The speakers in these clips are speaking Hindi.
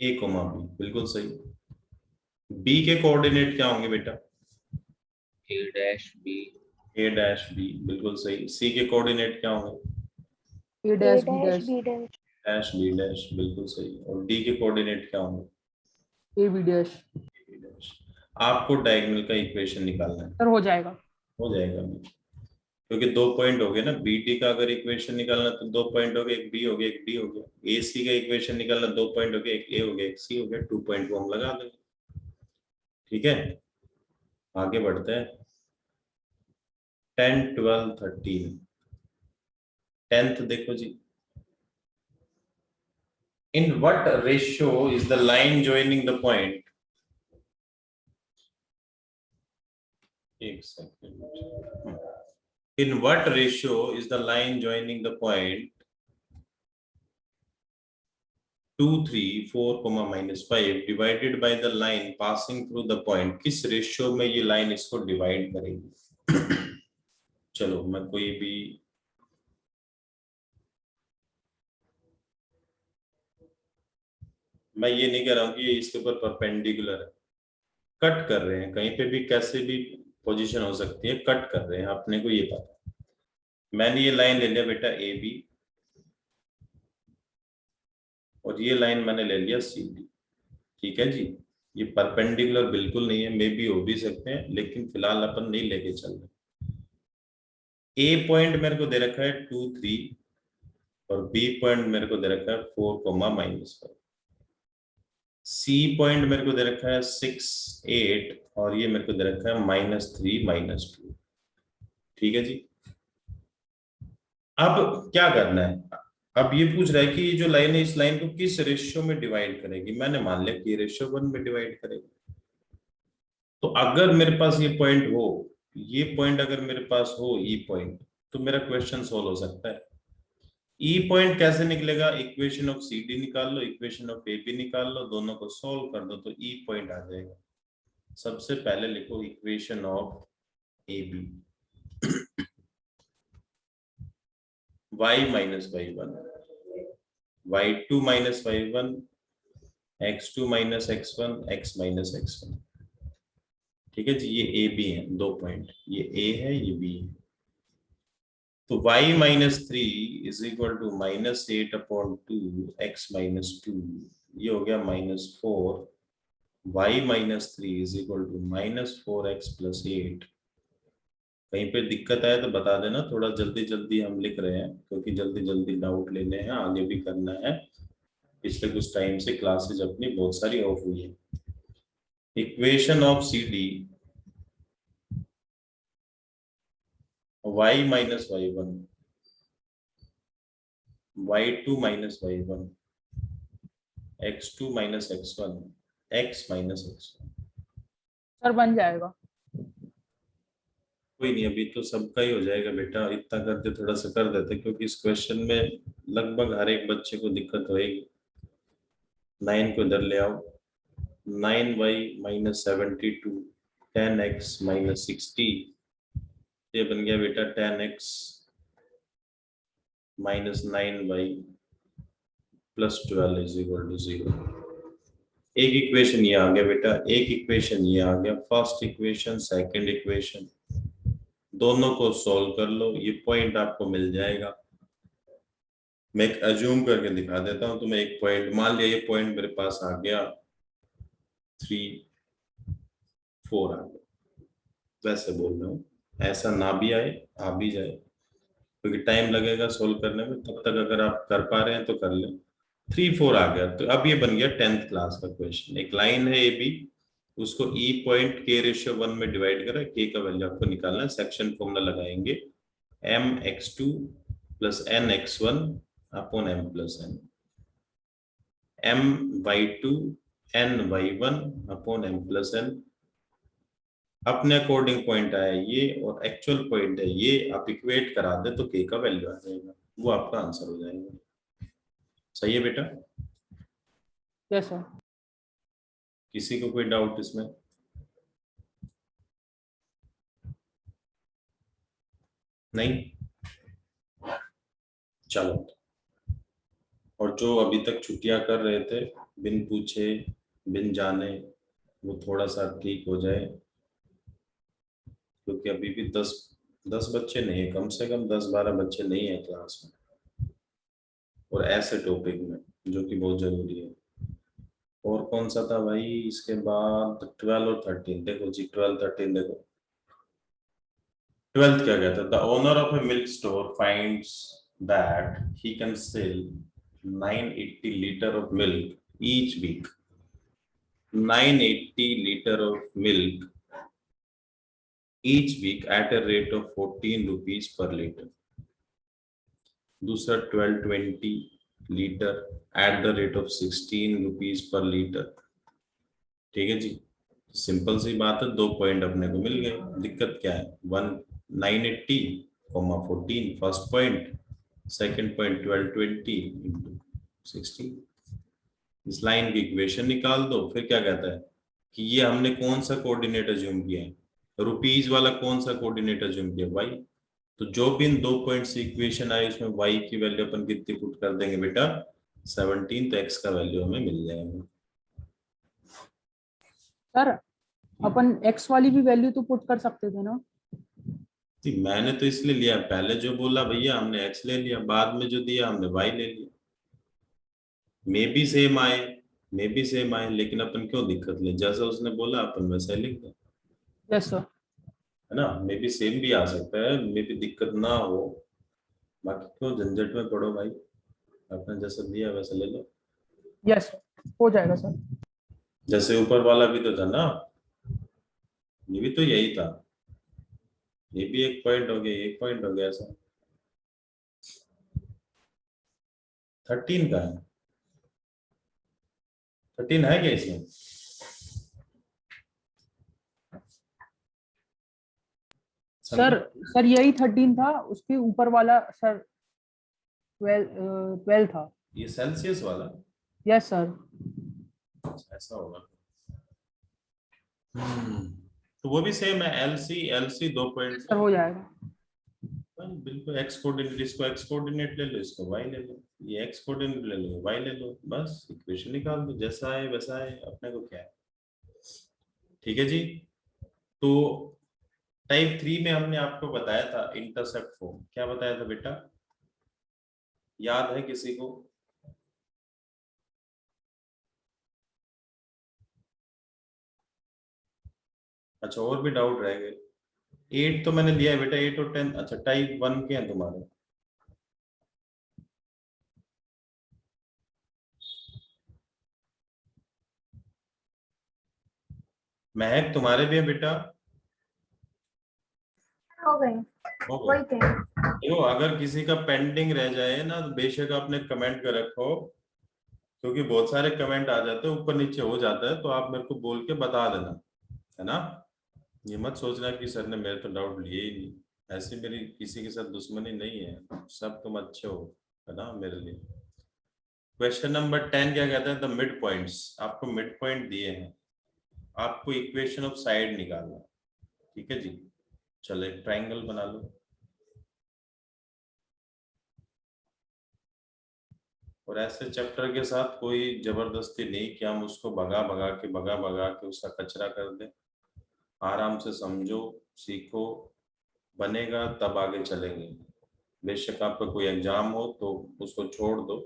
ए कोमा बी, बिल्कुल सही। बी के कोऑर्डिनेट क्या होंगे बेटा? A dash B. A dash B, बिल्कुल सही। सी के कोऑर्डिनेट क्या होंगे? A A dash B dash dash B dash. Dash B dash, बिल्कुल सही। और डी के कोऑर्डिनेट क्या होंगे? A B dash. B dash. आपको डायगोनल का इक्वेशन निकालना है। सर हो जाएगा। हो जाएगा भी, क्योंकि 2 पॉइंट हो गए ना। बी डी का अगर इक्वेशन निकालना तो 2 पॉइंट हो गए, एक बी हो गया एक डी हो गया। ए सी का इक्वेशन निकालना 2 पॉइंट हो गए, एक ए हो गया एक सी हो गया। 2 पॉइंट को हम लगा देंगे। ठीक है, आगे बढ़ते हैं। 10 12 13, 10th देखो जी। In what ratio is the line joining the point? एक second. In what ratio is the line joining the point 2 3 4 comma -5 divided by the line passing through the point? किस रेशियो में ये लाइन इसको डिवाइड करेगी? चलो मैं कोई भी मैं ये नहीं कह रहा हूं कि ये इसके ऊपर परपेंडिकुलर है। कट कर रहे हैं, कहीं पे भी कैसे भी पोजीशन हो सकती है, कट कर रहे हैं, अपने को ये पता है। मैंने ये लाइन ले लिया बेटा ए बी, और ये लाइन मैंने ले लिया सी डी। ठीक है जी, ये परपेंडिकुलर बिल्कुल नहीं है, मे बी हो भी सकते हैं, लेकिन फिलहाल अपन नहीं लेके चल रहे। ए पॉइंट मेरे को दे रखा है 2 3, और बी पॉइंट मेरे को दे रखा है 4 कोमा -5। सी पॉइंट मेरे को दे रखा है 6 8, और ये मेरे को दे रखा है -3 -2। ठीक है जी, अब क्या करना है? अब ये पूछ रहा है कि ये जो लाइन है, इस लाइन को किस रेशियो में डिवाइड करेगी। मैंने मान लिया कि रेशियो 1 में डिवाइड करेगी। तो अगर मेरे पास ये पॉइंट हो, ये पॉइंट अगर मेरे पास हो ई पॉइंट, तो मेरा क्वेश्चन सोल्व हो सकता है। ई पॉइंट कैसे निकलेगा? इक्वेशन ऑफ सी डी निकाल लो, इक्वेशन ऑफ ए बी निकाल लो, दोनों को सोल्व कर दो तो ई पॉइंट आ जाएगा। सबसे पहले लिखो equation of A B. y minus y1, y2 minus y1, x2 minus x1, x minus x1। ठीक है जी, ये ए बी है, 2 पॉइंट, ये ए है ये बी है। तो y minus 3 is equal to -8/2 x minus 2, ये हो गया -4। y minus 3 is equal to -4x plus 8। कहीं पे दिक्कत आए तो बता देना, थोड़ा जल्दी जल्दी हम लिख रहे हैं, क्योंकि जल्दी जल्दी डाउट लेने हैं, आगे भी करना है। पिछले कुछ टाइम से क्लासेज अपनी बहुत सारी ऑफ हुई है। Equation of C D, y minus y1, y2 minus y1, x2 minus x1, x minus x1। Sir बन जाएगा। कोई नहीं, अभी तो सबका ही हो जाएगा बेटा, इतना करते थोड़ा सा कर देते, क्योंकि इस क्वेश्चन में लगभग हर एक बच्चे को दिक्कत होएगी। 9 को इधर ले आओ। 9y minus 72, 10x minus 60, ये बन गया बेटा 10x minus 9y plus 12 is equal to 0। एक इक्वेशन ये आ गया बेटा, एक इक्वेशन ये आ गया। फर्स्ट इक्वेशन, सेकंड इक्वेशन, दोनों को सॉल्व कर लो, ये पॉइंट आपको मिल जाएगा। मैं एक अज्यूम करके दिखा देता हूं तुम्हें। एक पॉइंट मान लिया, ये पॉइंट मेरे पास आ गया 3 4 आ गया। वैसे बोल रहा हूँ, ऐसा ना भी आए आ भी जाए, क्योंकि टाइम लगेगा सोल्व करने में। तब तक अगर आप कर पा रहे हैं तो कर लें। 3 4 आ गया, तो अब ये बन गया 10th क्लास का क्वेश्चन। एक लाइन है ए बी, उसको ई पॉइंट के रेशियो 1 में डिवाइड करा, के का वैल्यू आपको निकालना है। सेक्शन फॉर्मूला लगाएंगे, m x two plus n x one upon m plus n, m y two n y one upon m plus n. अपने अकॉर्डिंग पॉइंट आया ये, और एक्चुअल पॉइंट है ये, आप इक्वेट करा दे तो के का वैल्यू आ जाएगा, वो आपका आंसर हो जाएगा। सही है बेटा? Yes sir. किसी को कोई डाउट इसमें? नहीं? चलो और जो अभी तक छुट्टियां कर रहे थे बिन पूछे बिन जाने, वो थोड़ा सा ठीक हो जाए, क्योंकि अभी भी 10 बच्चे नहीं है, कम से कम 10-12 बच्चे नहीं है क्लास में, और ऐसे टॉपिक में जो कि बहुत जरूरी है। और कौन सा था भाई इसके बाद? 12 और 13 देखो जी, 12-13 देखो। 12th क्या कहता है? The owner of a milk store finds that he can sell 980 litre of milk each week. 980 litre of milk each week at a rate of 14 rupees per litre. दूसरा 1220 litre at the rate of 16 rupees per litre. ठीक है जी, सिंपल सी बात है, 2 पॉइंट अपने को मिल गए। दिक्कत क्या है? 980,14 first point, second point 1220 into 16। इस लाइन की इक्वेशन निकाल दो। फिर क्या कहता है कि ये हमने कौन सा कोऑर्डिनेट अज्यूम किया है? रुपीज वाला कौन सा कोऑर्डिनेट अज्यूम किया? वाई। तो जो भी इन 2 पॉइंट से इक्वेशन आई उसमें y की वैल्यू अपन कितनी पुट कर देंगे बेटा? 17। तो x का वैल्यू हमें मिल जाएगा। सर अपन x वाली भी वैल्यू तो पुट कर सकते थे ना? जी, मैंने तो इसलिए लिया, पहले जो बोला भैया हमने x ले लिया, बाद में जो दिया हमने y ले लिया। मे बी सेम आए, मे बी सेम आए, लेकिन अपन क्यों दिक्कत ले? जैसा उसने बोला अपन वैसा ही लिख दें, यस सर। है ना? मे बी सेम भी आ सकता है, मे बी दिक्कत ना हो। बाकी क्यों झंझट में पड़ो भाई, आपने जैसा दिया वैसा ले लो। यस सर, हो जाएगा सर। जैसे ऊपर वाला भी तो था ना, ये भी तो यही था, ये भी एक पॉइंट हो गया, एक पॉइंट हो गया। ऐसा 13 का है, 13 है क्या इसमें? सर सर यही 13 था, उसके ऊपर वाला सर 12 था। ये सेल्सियस वाला? Yes sir. ऐसा होगा। तो वो भी सेम है, एलसी एलसी 2 पॉइंट। सर हो जाएगा। बिल्कुल, एक्स कोऑर्डिनेट, इसको एक्स कोऑर्डिनेट ले लो, इसको वाई ले लो, ये एक्स कोऑर्डिनेट ले लो, वाई ले लो, बस इक्वेशन निकाल दो, जैसा है वैसा है, अपने को क्या है। ठीक है जी। तो टाइप 3 में हमने आपको बताया था इंटरसेप्ट फॉर्म, क्या बताया था बेटा? याद है किसी को? अच्छा, और भी डाउट रह गए? 8 तो मैंने लिया है बेटा, 8 और 10। अच्छा, टाइप 1 के हैं तुम्हारे? महक तुम्हारे भी है बेटा? हो गए। हो गए। वही थे। देखो, अगर किसी का पेंडिंग रह जाए ना, तो बेशक आपने कमेंट कर रखो, क्योंकि बहुत सारे कमेंट आ जाते हैं, ऊपर नीचे हो जाता है, तो आप मेरे को बोल के बता देना, है ना? ये मत सोचना कि सर ने मेरे तो डाउट लिए ही नहीं। ऐसी मेरी किसी के साथ दुश्मनी नहीं है, सब तुम अच्छे हो, है ना मेरे लिए। क्वेश्चन नंबर 10 क्या कहता है? The mid points. आपको मिड पॉइंट दिए हैं, आपको इक्वेशन ऑफ साइड निकालना। ठीक है जी, चलो एक ट्राइंगल बना लो। और ऐसे चैप्टर के साथ कोई जबरदस्ती नहीं कि हम उसको भगा भगा के उसका कचरा कर दें। आराम से समझो, सीखो, बनेगा तब आगे चलेंगे। बेशक आपका कोई एग्जाम हो तो उसको छोड़ दो,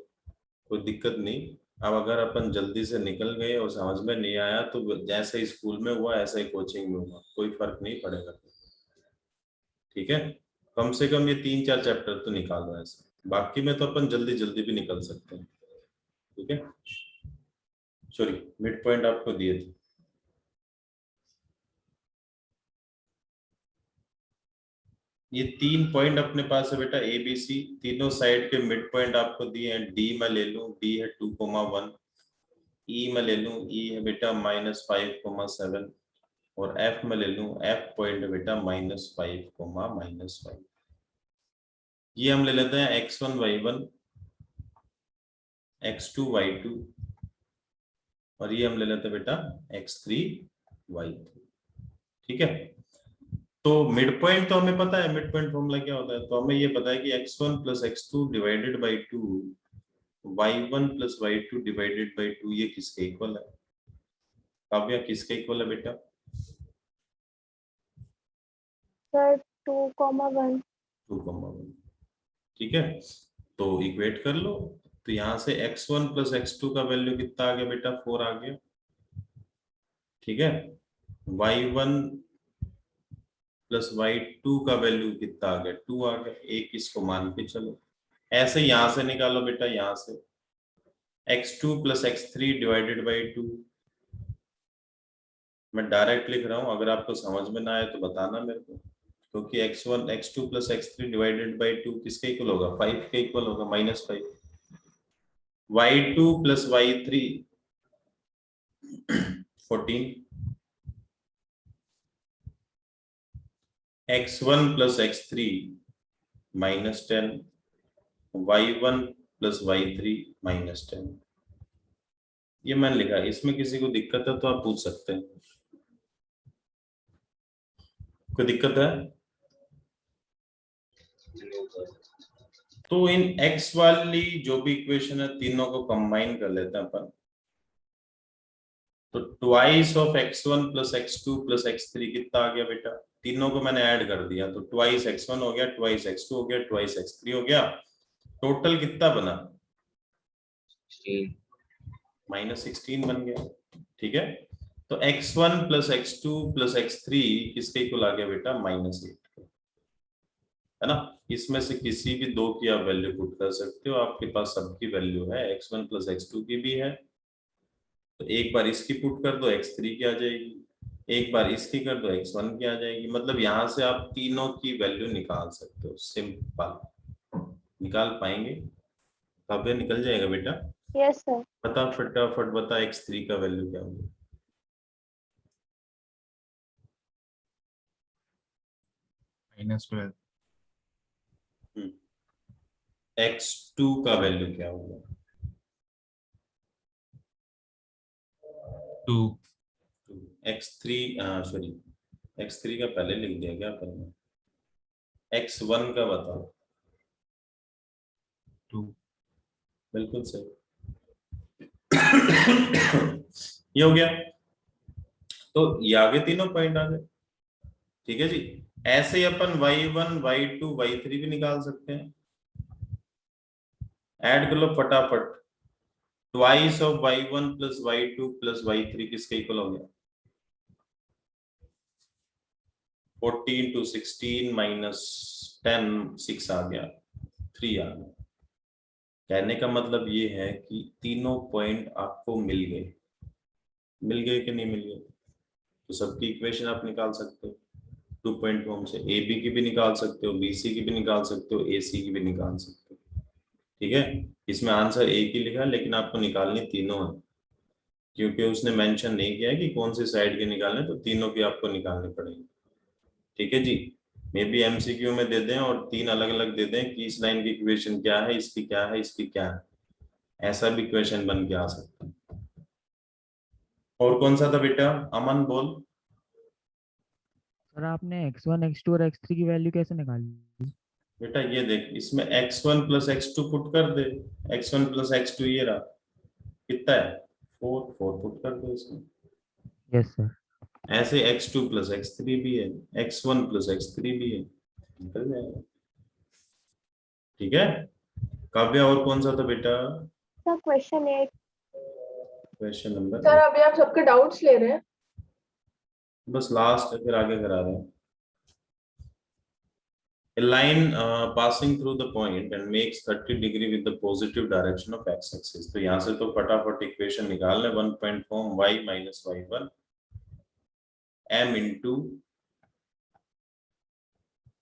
कोई दिक्कत नहीं। अब अगर अपन जल्दी से निकल गए और समझ में नहीं आया, तो जैसे ही स्कूल में हुआ ऐसा ही कोचिंग में हुआ, कोई फर्क नहीं पड़ेगा। ठीक है, कम से कम ये 3-4 चैप्टर तो निकालो ऐसे, बाकी में तो अपन जल्दी जल्दी भी निकल सकते हैं। ठीक है, सॉरी, मिड पॉइंट आपको दिए थे। ये 3 पॉइंट अपने पास है बेटा, ए बी सी, तीनों साइड के मिड पॉइंट आपको दिए हैं। डी में ले लूं, डी है 2,1। ई में ले लूं, ई है बेटा -5,7। और एफ में ले लूं, एफ पॉइंट है बेटा -5, -5। ये हम ले लेते हैं x1 y1, x2 y2, और ये हम ले लेते हैं बेटा x3 y3। ठीक है, तो मिड पॉइंट तो हमें पता है, मिड पॉइंट फॉर्मूला क्या होता है, तो हमें ये पता है कि x1 + x2 divided by 2 y1 plus y2 divided by 2 ये किसके इक्वल है? काव्या किसके इक्वल है बेटा? सर 2,1। 2,1। ठीक है, तो इक्वेट कर लो। तो यहाँ से x1 प्लस x2 का वैल्यू कितना आ गया बेटा? 4 आ गया। ठीक है, y1 प्लस y2 का वैल्यू कितना आ गया? 2 आ गया। एक इसको मान के चलो, ऐसे यहां से निकालो बेटा, यहां से x2 plus x3 divided by 2। मैं डायरेक्ट लिख रहा हूं, अगर आपको समझ में ना आए तो बताना मेरे को, क्योंकि x1 x2 plus x3 divided by 2 किसके इक्वल होगा? 5 के इक्वल होगा, -5। y2 plus y3 14, x1 plus x3 -10, y1 plus y3 -10। ये मैंने लिखा। इसमें किसी को दिक्कत है तो आप पूछ सकते हैं। कोई दिक्कत है? तो इन x वाली जो भी इक्वेशन है तीनों को कंबाइन कर लेते हैं अपन। तो twice of x1 plus x2 plus x3 कितना आ गया बेटा? तीनों को मैंने ऐड कर दिया, तो ट्वाइस x1 हो गया, ट्वाइस x2 हो गया, ट्वाइस x3 हो गया। टोटल कितना बना? 16 बन गया। ठीक है, तो x1 plus x2 plus x3 किसके इक्वल आ गया बेटा? -8, है ना। इसमें से किसी भी दो की आप वैल्यू पुट कर सकते हो, आपके पास सबकी वैल्यू है। x1 प्लस x2 की भी है, तो एक बार इसकी पुट कर दो, x3 की आ जाएगी। एक बार इसकी कर दो, x1 की आ जाएगी। मतलब यहाँ से आप तीनों की वैल्यू निकाल सकते हो। सिंपल। निकाल पाएंगे? काव्य निकल जाएगा बेटा? Yes sir. बता फटाफट बता, x3 का वैल्यू क्या होगा? -12। x2 का वैल्यू क्या होगा? 2। x3 सॉरी, x3 का पहले लिख दिया क्या करना? x1 का बताओ। 2। बिल्कुल सही। ये हो गया। तो ये आगे तीनों पॉइंट आ गए। ठीक है जी। ऐसे ही अपन y1 y2 y3 भी निकाल सकते हैं। ऐड कर लो फटाफट। Twice of y1 plus y2 plus y3 किसके इक्वल हो गया? 14 to 16 minus 10 6 आ गया, 3 आ गया। कहने का मतलब ये है कि तीनों पॉइंट आपको मिल गए। मिल गए कि नहीं मिल गए? तो सबकी इक्वेशन आप निकाल सकते हो 2 पॉइंट फॉर्म से। ए बी की भी निकाल सकते हो, बी सी की भी निकाल सकते हो, ए सी की भी निकाल सकते हो। ठीक है, इसमें आंसर एक ही लिखा है, लेकिन आपको निकालनी तीनों है, क्योंकि उसने मेंशन नहीं किया है कि कौन सी साइड के निकालने, तो तीनों की आपको निकालनी पड़ेगी। ठीक है जी। मे बी एमसीक्यू में दे दें और 3 अलग अलग दे दें कि इस लाइन की इक्वेशन क्या है, इसकी क्या है, इसकी क्या है। ऐसा भी क्वेश्चन बन के आ सकता है। और कौन सा था बेटा? अमन बोल। सर आपने x1 x2 और x3 की वैल्यू कैसे निकाली? बेटा ये देख, इसमें x1 प्लस x2 पुट कर दे। x1 प्लस x2 ये रहा, कितना है? 4 पुट कर दो इसमें। Yes sir. ऐसे x2 प्लस x3 भी है, x1 प्लस x3 भी है, निकल जाएगा। ठीक है। काव्य और कौन सा था बेटा? Sir question 8। Question number sir अभी आप सबके डाउट्स ले रहे हैं? बस लास्ट है, फिर आगे करा रहे हैं। A line passing through the point and makes 30 degree with the positive direction of x-axis। तो यहाँ से तो फटाफट इक्वेशन निकाल लें। 1 point form y minus y1 m into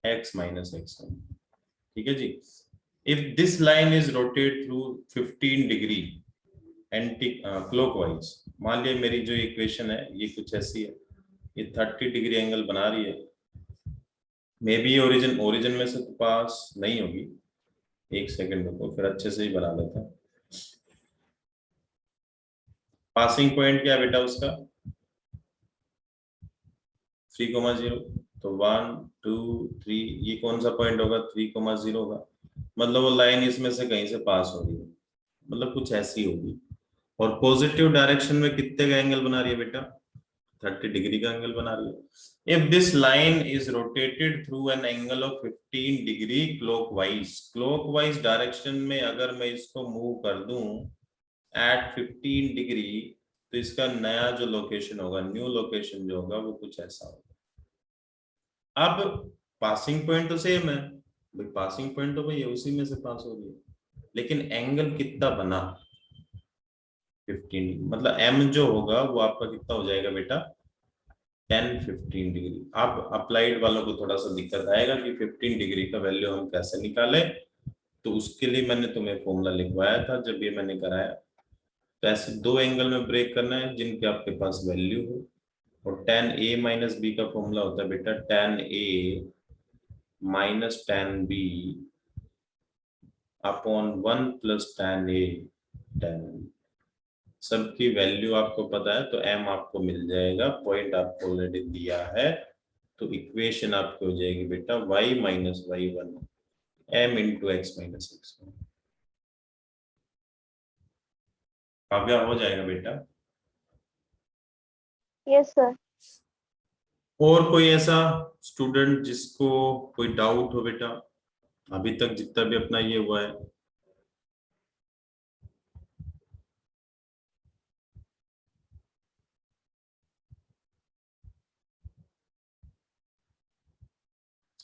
x minus x1। ठीक है जी। If this line is rotated through 15 degree anti clockwise, मान लिया मेरी जो इक्वेशन है ये कुछ ऐसी है, ये 30 डिग्री एंगल बना रही है। मे बी ओरिजिन में से तो पास नहीं होगी। एक सेकंड रुको, फिर अच्छे से ही बना लेता हूं। पासिंग पॉइंट क्या है बेटा उसका? 3,0। तो 1 2 3, ये कौन सा पॉइंट होगा? 3,0 होगा। मतलब वो लाइन इसमें से कहीं से पास हो रही है। मतलब कुछ ऐसी होगी। और पॉजिटिव डायरेक्शन में कितने का एंगल बना रही है बेटा? 30 डिग्री का एंगल बना रही है। If this line is rotated through an angle of 15 degree clockwise direction में अगर मैं इसको मूव कर दूं एट 15 डिग्री, तो इसका नया जो लोकेशन होगा, न्यू लोकेशन जो होगा, वो कुछ ऐसा होगा। अब पासिंग पॉइंट तो सेम है भाई, पासिंग पॉइंट तो भाई उसी में से पास हो गई, लेकिन एंगल कितना बना? 15, मतलब m जो होगा वो आपका कितना हो जाएगा बेटा? 10-15 डिग्री। अब अप्लाइड वालों को थोड़ा सा दिक्कत आएगा कि 15 डिग्री का वैल्यू हम कैसे निकालें, तो उसके लिए मैंने तुम्हें फॉर्मूला लिखवाया था जब ये मैंने कराया। तो ऐसे दो एंगल में ब्रेक करना है जिनके आपके पास वैल्यू हो, और tan a माइनस बी का फॉर्मूला होता है बेटा tan a minus tan b upon 1 plus tan a tan b। सबकी वैल्यू आपको पता है तो m आपको मिल जाएगा, पॉइंट आपको ऑलरेडी दिया है, तो इक्वेशन आपकी हो जाएगी बेटा y minus y1 m into x minus x. Kavya हो जाएगा बेटा? Yes sir. और कोई ऐसा स्टूडेंट जिसको कोई डाउट हो बेटा, अभी तक जितना भी अपना ये हुआ है?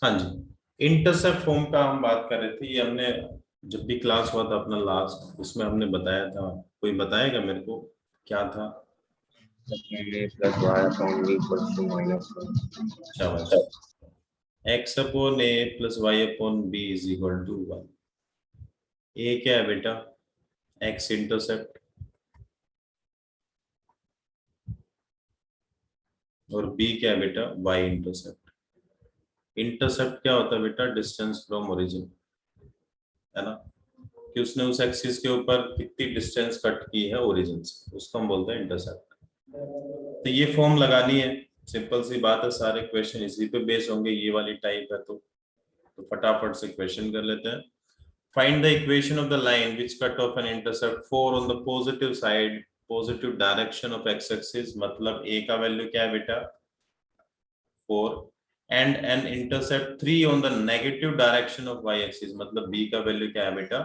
हाँ जी, इंटरसेप्ट फॉर्म का हम बात कर रहे थे, ये हमने जब भी क्लास हुआ था अपना लास्ट, उसमें हमने बताया था। कोई बताएगा मेरे को क्या था? plus y upon b equals to -1. शाबाश। x upon a plus y upon b is equal to 1। A क्या है बेटा? x इंटरसेप्ट, और b क्या है बेटा? y intercept. इंटरसेप्ट क्या होता है बेटा? डिस्टेंस फ्रॉम ओरिजिन, है ना, कि उसने उस एक्सिस के ऊपर कितनी डिस्टेंस कट की है ओरिजिन से, उसको हम बोलते हैं इंटरसेप्ट। तो ये फॉर्म लगानी है, सिंपल सी बात है, सारे क्वेश्चन इसी पे बेस होंगे, ये वाली टाइप है तो फटाफट से क्वेश्चन कर लेते हैं। Find the equation of the line which cut off an intercept 4 on the positive side, positive direction of x axis, मतलब a का वैल्यू क्या है बेटा? 4, and an intercept 3 on the negative direction of y axis, मतलब b का वैल्यू क्या है बेटा?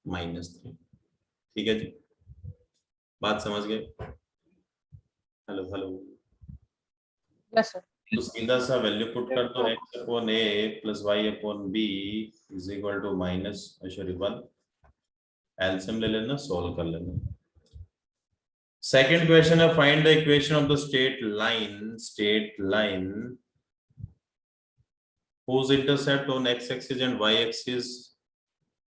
-3। ठीक है जी, बात समझ गए? Hello hello. Yes sir. तो सीधा सा वैल्यू पुट कर दो, x upon a plus y अपॉन b is equal to -1। LCM ले लेना, सोल्व कर लेना। सेकंड क्वेश्चन है, find the equation of the straight line whose intercept on x axis and y axis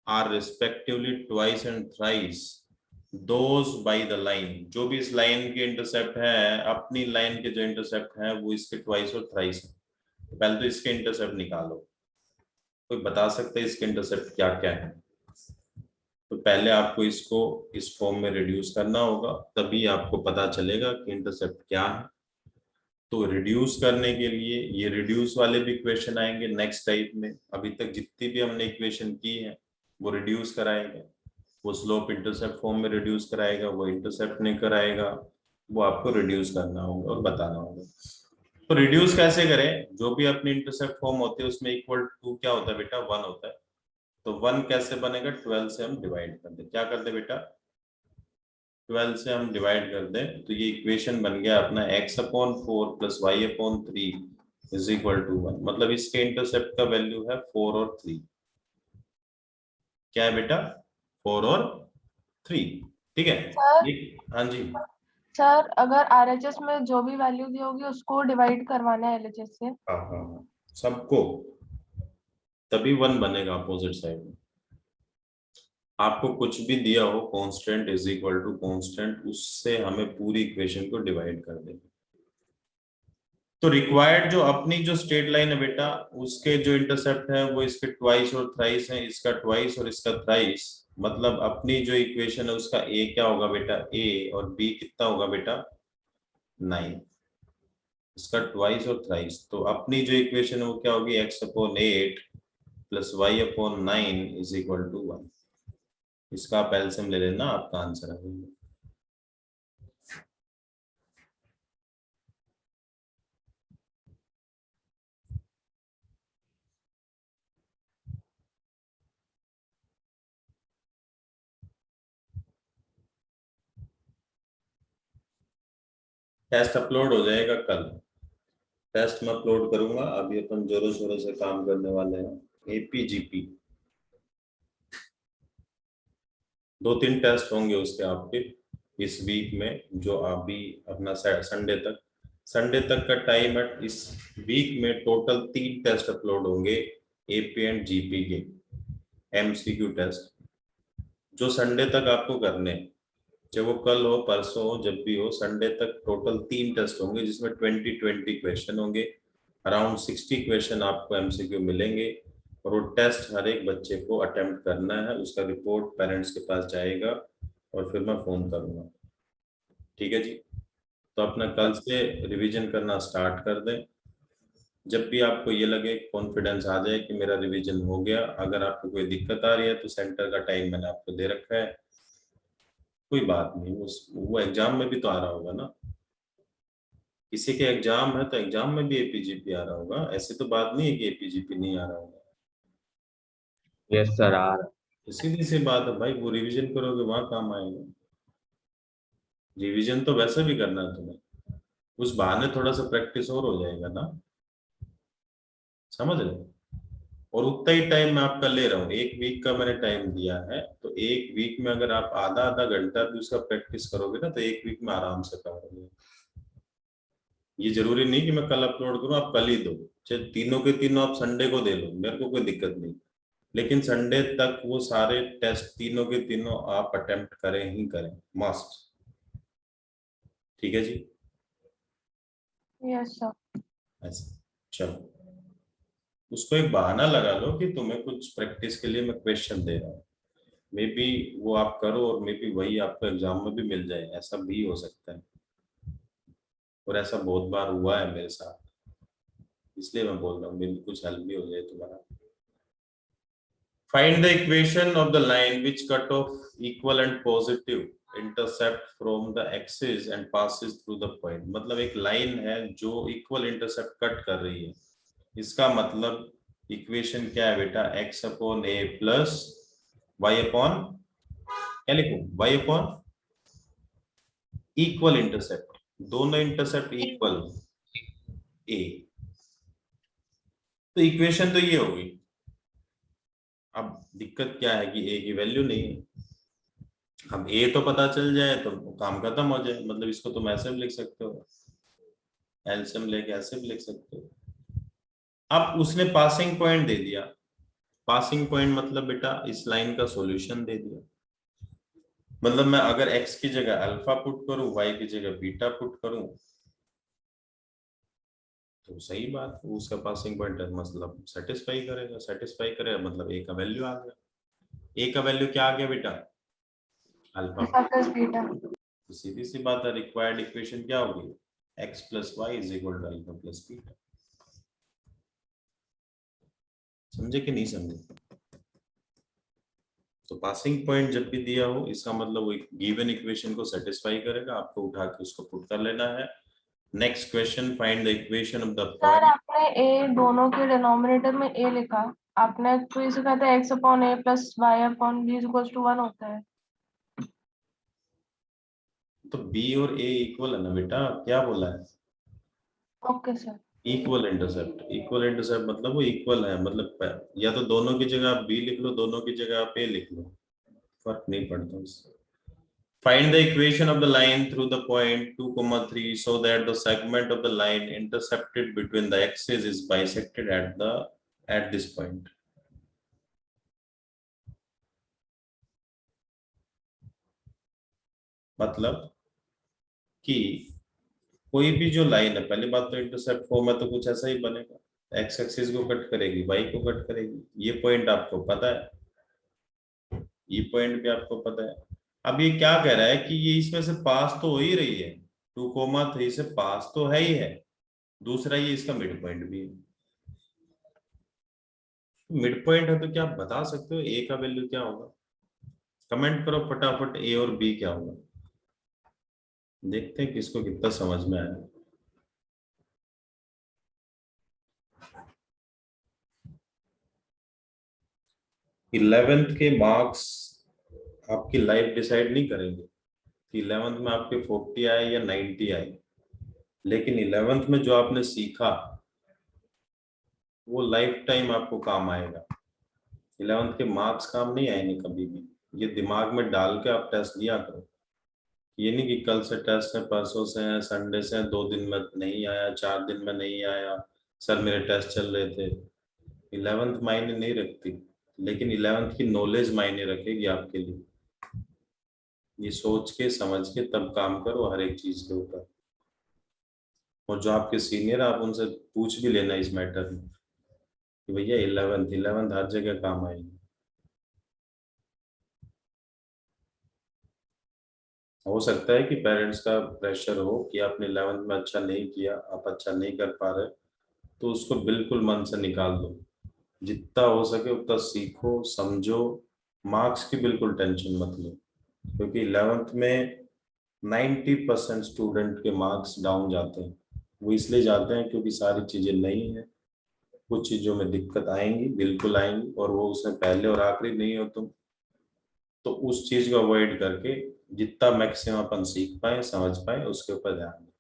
are respectively twice and thrice those by the line। जो भी इस लाइन के इंटरसेप्ट है, अपनी लाइन के जो इंटरसेप्ट है वो इसके ट्वाइस और थ्राइस है। पहले तो इसके इंटरसेप्ट निकालो, कोई बता सकता है इसके इंटरसेप्ट क्या क्या है? तो पहले आपको इसको इस फॉर्म में रिड्यूस करना होगा, तभी आपको पता चलेगा कि इंटरसेप्ट क्या है। तो रिड्यूस करने के लिए ये रिड्यूस वाले भी इक्वेशन आएंगे नेक्स्ट टाइप में। अभी तक जितनी भी हमने इक्वेशन की है वो रिड्यूस कराएगा, वो स्लोप इंटरसेप्ट फॉर्म में रिड्यूस कराएगा, वो इंटरसेप्ट नहीं कराएगा, वो आपको रिड्यूस करना होगा और बताना होगा। तो रिड्यूस कैसे करें? जो भी अपनी इंटरसेप्ट फॉर्म होते हैं उसमें इक्वल टू क्या होता है बेटा? 1 होता है। तो 1 कैसे बनेगा? 12 से हम डिवाइड कर दे। क्या कर दे बेटा? 12 से हम डिवाइड कर दें, तो ये इक्वेशन बन गया अपना x अपॉन 4 plus y upon 3 is equal to 1। मतलब इसके इंटरसेप्ट का वैल्यू है 4 और 3। क्या है बेटा? 4 और 3। ठीक है। हाँ जी, सर अगर आरएचएस में जो भी वैल्यू दी होगी उसको डिवाइड करवाना है एलएचएस से। हाँ हाँ हाँ, सबको, तभी 1 बनेगा अपोजिट साइड में। आपको कुछ भी दिया हो constant is equal to constant, उससे हमें पूरी इक्वेशन को डिवाइड कर देंगे। तो रिक्वायर्ड जो अपनी जो स्ट्रेट लाइन है बेटा, उसके जो इंटरसेप्ट है वो इसके ट्वाइस और थ्राइस है, इसका ट्वाइस और इसका थ्राइस। मतलब अपनी जो इक्वेशन है उसका a क्या होगा बेटा? a, और b कितना होगा बेटा? 9, इसका ट्वाइस और थ्राइस। तो अपनी जो इक्वेशन है वो क्या होगी? x अपॉन 8 प्लस y अपॉन 9 इज इक्वल टू 1। इसका आप एलसीएम ले लेना, आपका आंसर आ जाएगा। टेस्ट अपलोड हो जाएगा कल, टेस्ट मैं अपलोड करूंगा। अभी अपन जोरों शोरों से काम करने वाले हैं। एपीजीपी 2-3 टेस्ट होंगे उसके आपके इस वीक में, जो अभी अपना संडे तक का टाइम है। इस वीक में टोटल 3 टेस्ट अपलोड होंगे एपी एंड जीपी के एमसीक्यू टेस्ट, जो संडे तक आपको करने हैं। चाहे वो कल हो, परसों हो, जब भी हो, संडे तक टोटल 3 टेस्ट होंगे, जिसमें 20 क्वेश्चन होंगे। अराउंड 60 क्वेश्चन आपको एमसीक्यू मिलेंगे, और वो टेस्ट हर एक बच्चे को अटेम्प्ट करना है। उसका रिपोर्ट पेरेंट्स के पास जाएगा और फिर मैं फोन करूंगा। ठीक है जी, तो अपना कल से रिवीजन करना स्टार्ट कर दें। जब भी आपको ये लगे, कॉन्फिडेंस आ जाए कि मेरा रिवीजन हो गया, अगर आपको कोई दिक्कत आ रही है तो सेंटर का टाइम मैंने आपको दे रखा है, कोई बात नहीं। वो एग्जाम में भी तो आ रहा होगा ना, किसी के एग्जाम है तो एग्जाम में भी एपीजीपी आ रहा होगा। ऐसी तो बात नहीं है कि एपीजीपी नहीं आ रहा होगा। यस सर आ रहा। सीधी सी बात है भाई, वो रिवीजन करोगे वहां काम आएगा। रिवीजन तो वैसे भी करना है तुम्हें, उस बहाने थोड़ा सा प्रैक्टिस और हो जाएगा ना, समझ रहे हो। और उतना ही टाइम मैं आपका ले रहा हूँ, 1 वीक का मैंने टाइम दिया है, तो 1 वीक में अगर आप आधा आधा घंटा भी उसका प्रैक्टिस करोगे ना, तो 1 वीक में आराम से कवर हो जाएगा। ये जरूरी नहीं कि मैं कल अपलोड करूँ, आप कल ही दो, चाहे तीनों के तीनों आप संडे को दे लो, मेरे को कोई दिक्कत नहीं। लेकिन संडे तक वो सारे टेस्ट तीनों के तीनों आप अटेम्प्ट करें ही करें, मस्ट। ठीक है जी, यस सर। ऐसा चलो, उसको एक बहाना लगा लो कि तुम्हें कुछ प्रैक्टिस के लिए मैं क्वेश्चन दे रहा हूँ। मे बी वो आप करो और मे बी वही आपको एग्जाम में भी मिल जाए, ऐसा भी हो सकता है। और ऐसा बहुत बार हुआ है मेरे साथ, इसलिए मैं बोल रहा हूँ, मेरी कुछ हेल्प भी हो जाए तुम्हारा। Find the equation of the line which cut off equal and positive intercept from the axis and passes through the point। मतलब एक लाइन है जो इक्वल इंटरसेप्ट कट कर रही है, इसका मतलब इक्वेशन क्या है बेटा, x upon a plus y upon, क्या लिखूं, y अपॉन इक्वल इंटरसेप्ट, दोनों इंटरसेप्ट इक्वल a। तो इक्वेशन तो ये होगी। अब दिक्कत क्या है कि a की वैल्यू नहीं है। अब a तो पता चल जाए तो काम खत्म हो जाए। मतलब इसको तुम ऐसे भी लिख सकते हो, एलसीएम लेके ऐसे भी लिख सकते हो। अब उसने पासिंग पॉइंट दे दिया, पासिंग पॉइंट मतलब बेटा इस लाइन का सॉल्यूशन दे दिया। मतलब मैं अगर x की जगह अल्फा पुट करूं, y की जगह बीटा पुट करूं, तो सही बात, वो उसका पासिंग पॉइंट है, मतलब सेटिस्फाई करेगा। सेटिस्फाई करेगा मतलब a का वैल्यू आ गया। a का वैल्यू क्या आ गया बेटा, अल्फा। Alpha plus beta. तो सीधी सी बात है, रिक्वायर्ड इक्वेशन क्या होगी, x plus y is equal to alpha plus beta. समझे कि नहीं समझे। तो पासिंग पॉइंट जब भी दिया हो, इसका मतलब वो गिवन इक्वेशन को सेटिस्फाई करेगा, आपको उठा के उसको पुट कर लेना है। Next question, find the equation of the sir point. आपने ए दोनों के डिनोमिनेटर में ए लिखा, आपने तो इसे कहते हैं x upon a plus y upon b equals to 1 होता है। तो b और a इक्वल है ना बेटा, क्या बोला है, okay sir. Equal intercept. Equal intercept मतलब वो इक्वल है, मतलब या तो दोनों की जगह आप b लिख लो, दोनों की जगह आप a लिख लो, फर्क नहीं पड़ता उससे। Find the equation of the line through the point 2,3 so that the segment of the line intercepted between the axes is bisected at this point। मतलब कि कोई भी जो लाइन है, पहली बात तो इंटरसेप्ट फॉर्म है तो कुछ ऐसा ही बनेगा, एक्स एक्सिस को कट करेगी, वाई को कट करेगी। ये पॉइंट आपको पता है, ये पॉइंट भी आपको पता है। अब ये क्या कह रहा है कि ये इसमें से पास तो हो ही रही है, 2,3 से पास तो है ही है। दूसरा ये इसका मिड पॉइंट भी है। मिड पॉइंट है तो क्या आप बता सकते हो ए का वैल्यू क्या होगा, कमेंट करो फटाफट ए और बी क्या होगा, देखते हैं किसको कितना समझ में आया। इलेवेंथ के मार्क्स आपकी लाइफ डिसाइड नहीं करेंगे कि इलेवेंथ में आपके 40 आए या 90 आए, लेकिन इलेवेंथ में जो आपने सीखा वो लाइफ टाइम आपको काम आएगा। इलेवेंथ के मार्क्स काम नहीं आएंगे कभी भी, ये दिमाग में डाल के आप टेस्ट दिया करो। ये नहीं कि कल से टेस्ट है, परसों से है, संडे से है, 2 दिन में नहीं आया, 4 दिन में नहीं आया, सर मेरे टेस्ट चल रहे थे। इलेवेंथ मायने नहीं रखती, लेकिन इलेवेंथ की नॉलेज मायने रखेगी आपके लिए। ये सोच के समझ के तब काम करो हर एक चीज के ऊपर। और जो आपके सीनियर आप उनसे पूछ भी लेना इस मैटर में कि भैया इलेवेंथ इलेवेंथ हर जगह काम आएगी। हो सकता है कि पेरेंट्स का प्रेशर हो कि आपने 11th में अच्छा नहीं किया, आप अच्छा नहीं कर पा रहे, तो उसको बिल्कुल मन से निकाल दो। जितना हो सके उतना सीखो, समझो। मार्क्स की बिल्कुल टेंशन मत लो, क्योंकि 11th में 90% स्टूडेंट के मार्क्स डाउन जाते हैं। वो इसलिए जाते हैं क्योंकि सारी चीजें नई हैं, कुछ चीजों में दिक्कत आएंगी, बिल्कुल आएंगी, और वो उसमें पहले और आखिरी नहीं हो तुम। तो उस चीज को अवॉइड करके जितना मैक्सिमम अपन सीख पाए, समझ पाए, उसके ऊपर ध्यान दें।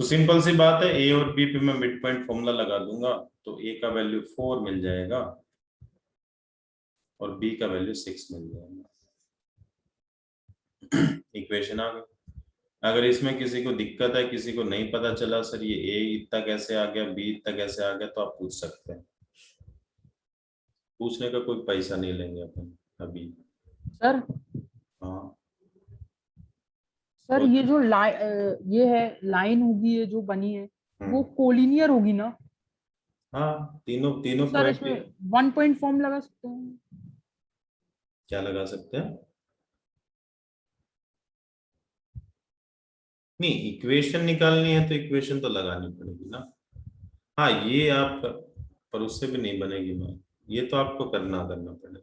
तो सिंपल सी बात है, ए और बी पे मैं मिड पॉइंट फॉर्मूला लगा दूंगा, तो ए का वैल्यू 4 मिल जाएगा और बी का वैल्यू 6 मिल जाएगा। इक्वेशन आ गई। अगर इसमें किसी को दिक्कत है, किसी को नहीं पता चला सर ये ए इतना कैसे आ गया, बी इतना कैसे आ गया, तो आप पूछ सकते हैं। पूछने का कोई पैसा नहीं लेंगे अपन अभी। सर हाँ सर ये जो ये है लाइन होगी, ये जो बनी है वो कोलिनियर होगी ना? हाँ, तीनों तीनों सर पॉइंट इसमें 1 पॉइंट फॉर्म लगा सकते हैं? क्या लगा सकते हैं? नहीं, इक्वेशन निकालनी है तो इक्वेशन तो लगानी पड़ेगी ना। हाँ ये आप, पर उससे भी नहीं बनेगी बात, ये तो आपको करना पड़ेगा।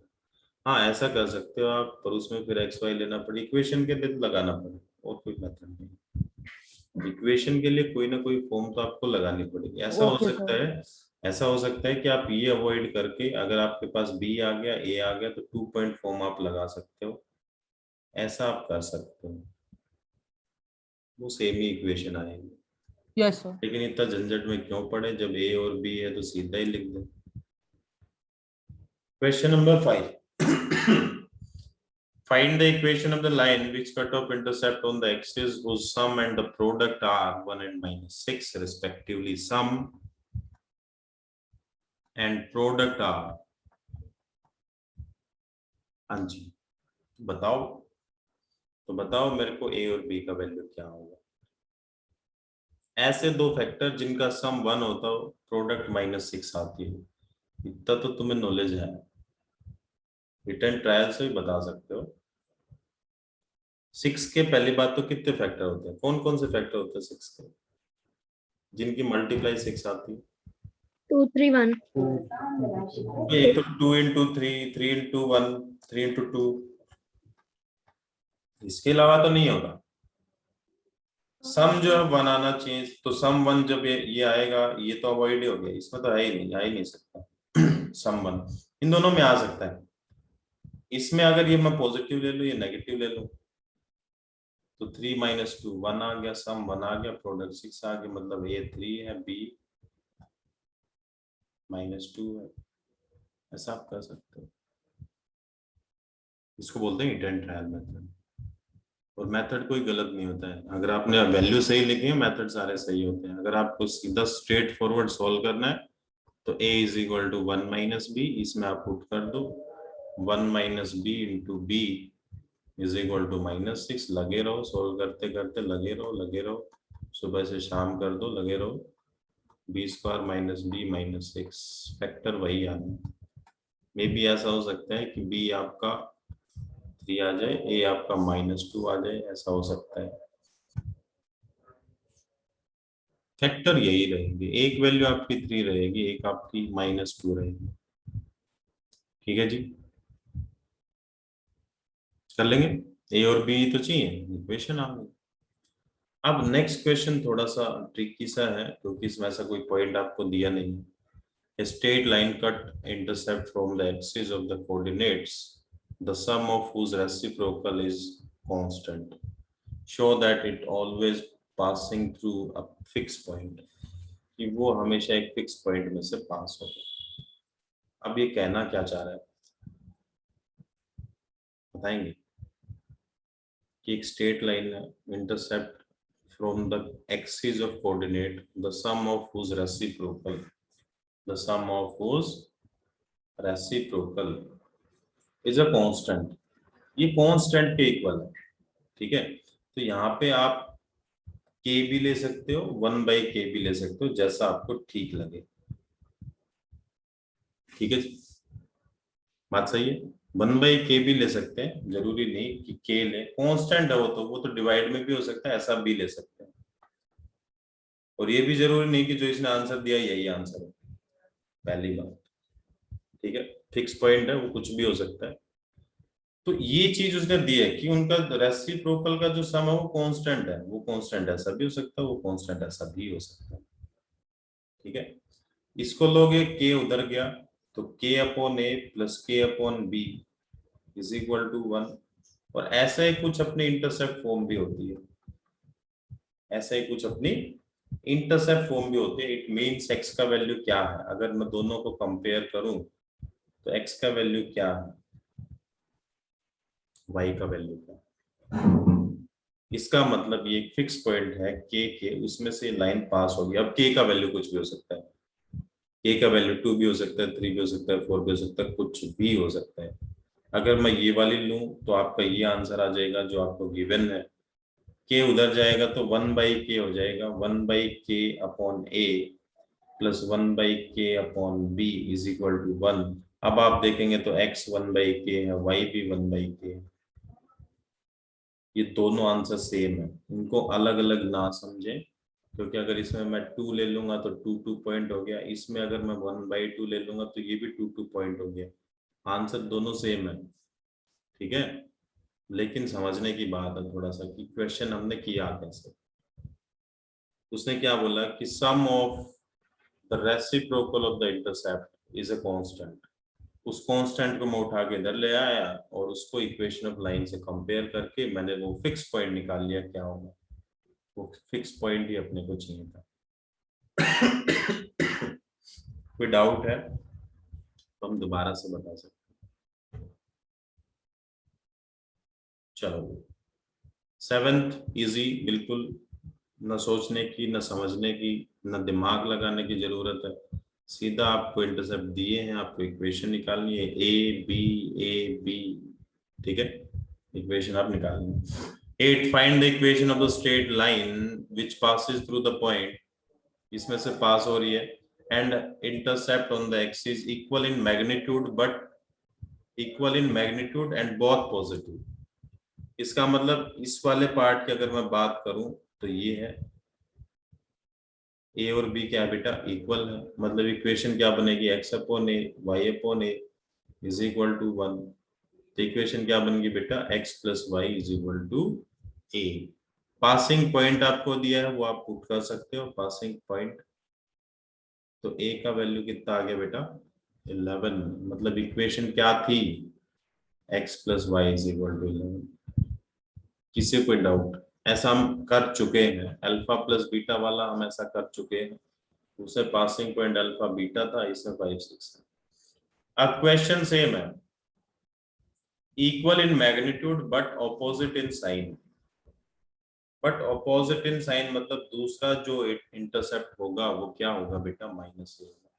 हाँ ऐसा कर सकते हो आप, पर उसमें फिर एक्स वाई लेना पड़े, इक्वेशन के लिए तो लगाना पड़ेगा, और कोई मेथड नहीं। इक्वेशन के लिए कोई ना कोई फॉर्म तो आपको लगानी पड़ेगी। ऐसा हो ओके सकता सर। है, ऐसा हो सकता है कि आप ये अवॉइड करके, अगर आपके पास बी आ गया, ए आ गया, तो 2 पॉइंट फॉर्म आप लगा सकते हो। ऐसा आप कर सकते हो, वो सेम ही इक्वेशन आएगी। Yes sir. लेकिन इतना झंझट में क्यों पड़े, जब ए और बी है तो सीधा ही लिख दो। Question number 5। Find the equation of the line which cut off intercept on the axis whose sum and the product are 1 and -6 respectively. Sum and product are, हाँ जी बताओ, तो बताओ मेरे को ए और बी का वैल्यू क्या होगा। ऐसे दो फैक्टर जिनका सम 1 होता हो, प्रोडक्ट -6 आती हो, इतना तो तुम्हें नॉलेज है, रिटर्न ट्रायल से भी बता सकते हो। 6 के पहली बात तो कितने फैक्टर होते हैं, कौन कौन से फैक्टर होते हैं 6 के जिनकी मल्टीप्लाई 6 आती है? 2, 3, 1. एक तो 2 into 3, 3 into 1, 3 into 2, इसके अलावा तो नहीं होगा। सम जो है बनाना चाहिए, तो सम 1 जब ये आएगा, ये तो अवॉइड ही हो गया, इसमें तो है ही नहीं, आ ही नहीं सकता। सम 1 इन दोनों में आ सकता है। इसमें अगर ये मैं पॉजिटिव ले लूं, ये नेगेटिव ले लूं, तो 3 - 2 1 आ गया, सम 1 आ गया, प्रोडक्ट 6 आ गया, मतलब ए 3 है, बी -2 है। ऐसा आप कर सकते हो, इसको बोलते हैं हिट एंड ट्रायल मेथड। और मेथड कोई गलत नहीं होता है, अगर आपने वैल्यू सही लिखी है मेथड सारे सही होते हैं। अगर आपको सीधा स्ट्रेट फॉरवर्ड सॉल्व करना है तो a is equal to 1 - b, इसमें आप पुट कर दो 1 - b into b is equal to -6। लगे रहो सॉल्व करते करते, लगे रहो, सुबह से शाम कर दो, लगे रहो। b² - b -6 फैक्टर वही आना। मे बी ऐसा हो सकता है कि b आपका 3 आ जाए, a आपका -2 आ जाए, ऐसा हो सकता है। फैक्टर यही रहेंगे, एक वैल्यू आपकी 3 रहेगी, एक आपकी -2 रहेगी। ठीक है जी, कर लेंगे। ए और बी तो चाहिए, इक्वेशन आ गई। अब नेक्स्ट क्वेश्चन थोड़ा सा ट्रिकी सा है, क्योंकि इसमें ऐसा कोई पॉइंट आपको दिया नहीं है। A straight line cut intercept from the axis of the coordinates, the sum of whose reciprocal is constant. Show that it always passing through a fixed point. कि वो हमेशा एक फिक्स पॉइंट में से पास होगा। अब ये कहना क्या चाह रहा है बताएंगे? कि एक स्ट्रेट लाइन है, intercept from the axis of coordinate, the sum of whose reciprocal, the sum of whose reciprocal is a constant। ये कांस्टेंट के इक्वल है, ठीक है। तो यहाँ पे आप k भी ले सकते हो, 1/k भी ले सकते हो, जैसा आपको ठीक लगे। ठीक है, बात सही है। 1/k भी ले सकते हैं, जरूरी नहीं कि k ले, कांस्टेंट है वो तो डिवाइड में भी हो सकता है, ऐसा भी ले सकते हैं। और ये भी जरूरी नहीं कि जो इसने आंसर दिया यही आंसर है, पहली बात। ठीक है, फिक्स पॉइंट है, वो कुछ भी हो सकता है। तो ये चीज उसने दी है कि उनका रेसिप्रोकल का जो सम है वो कांस्टेंट है। वो कांस्टेंट ऐसा भी हो सकता है, वो कांस्टेंट ऐसा भी हो सकता है। ठीक है, इसको लोगे k उधर गया तो k/a plus k/b is equal to 1। और ऐसे ही कुछ अपनी इंटरसेप्ट फॉर्म भी होती है, ऐसे ही कुछ अपनी इंटरसेप्ट फॉर्म भी होती है। इट मींस x का वैल्यू क्या है, अगर मैं दोनों को कंपेयर करूं तो x का वैल्यू क्या है, y का वैल्यू क्या है। इसका मतलब ये एक फिक्स पॉइंट है के, उसमें से लाइन पास होगी। अब k का वैल्यू कुछ भी हो सकता है, k का वैल्यू 2 भी हो सकता है, 3 भी हो सकता है, 4 भी हो सकता है, कुछ भी हो सकता है। अगर मैं ये वाली लूं तो आपका ये आंसर आ जाएगा जो आपको गिवन है। k उधर जाएगा तो 1/k हो जाएगा, 1/k/a plus 1/k/b is equal to 1। अब आप देखेंगे तो x 1/k है, y भी 1/k है। ये दोनों आंसर सेम है, इनको अलग अलग ना समझें। क्योंकि अगर इसमें मैं 2 ले लूंगा तो 2 पॉइंट हो गया, इसमें अगर मैं 1/2 ले लूंगा तो ये भी 2 पॉइंट हो गया। आंसर दोनों सेम है, ठीक है। लेकिन समझने की बात है थोड़ा सा कि क्वेश्चन हमने किया कैसे। उसने क्या बोला कि sum of the reciprocal of the intercept is a constant. उस कांस्टेंट को मैं उठा के इधर ले आया और उसको इक्वेशन ऑफ लाइन से कंपेयर करके मैंने वो फिक्स पॉइंट निकाल लिया क्या होगा। वो फिक्स पॉइंट ही अपने को चाहिए था। कोई डाउट है तो हम दोबारा से बता सकते हैं। चलो, 7th इजी, बिल्कुल न सोचने की, न समझने की, न दिमाग लगाने की जरूरत है। सीधा आपको इंटरसेप्ट दिए हैं, आपको इक्वेशन निकालनी है ए बी। ठीक है, इक्वेशन आप निकालेंगे। 8 find the equation of the straight line which passes through the point, इसमें से पास हो रही है, and intercept on the axis equal in magnitude and both positive. इसका मतलब इस वाले पार्ट की अगर मैं बात करूं तो ये है a और b क्या है बेटा, इक्वल है। मतलब इक्वेशन क्या बनेगी, x/a y/a is equal to 1। तो इक्वेशन क्या बनेगी बेटा, x plus y is equal to a। Passing point आपको दिया है वो आप पुट कर सकते हो, पासिंग पॉइंट। तो a का वैल्यू कितना आ गया बेटा, 11। मतलब इक्वेशन क्या थी, x plus y is equal to 11। किसी कोई डाउट? ऐसा हम कर चुके हैं, अल्फा प्लस बीटा वाला हम ऐसा कर चुके हैं। उसे पासिंग पॉइंट अल्फा बीटा था, इसमें 5 6 है। अब क्वेश्चन सेम है, equal in magnitude but opposite in sign. But opposite in sign मतलब दूसरा जो इंटरसेप्ट होगा वो क्या होगा बेटा, माइनस होगा।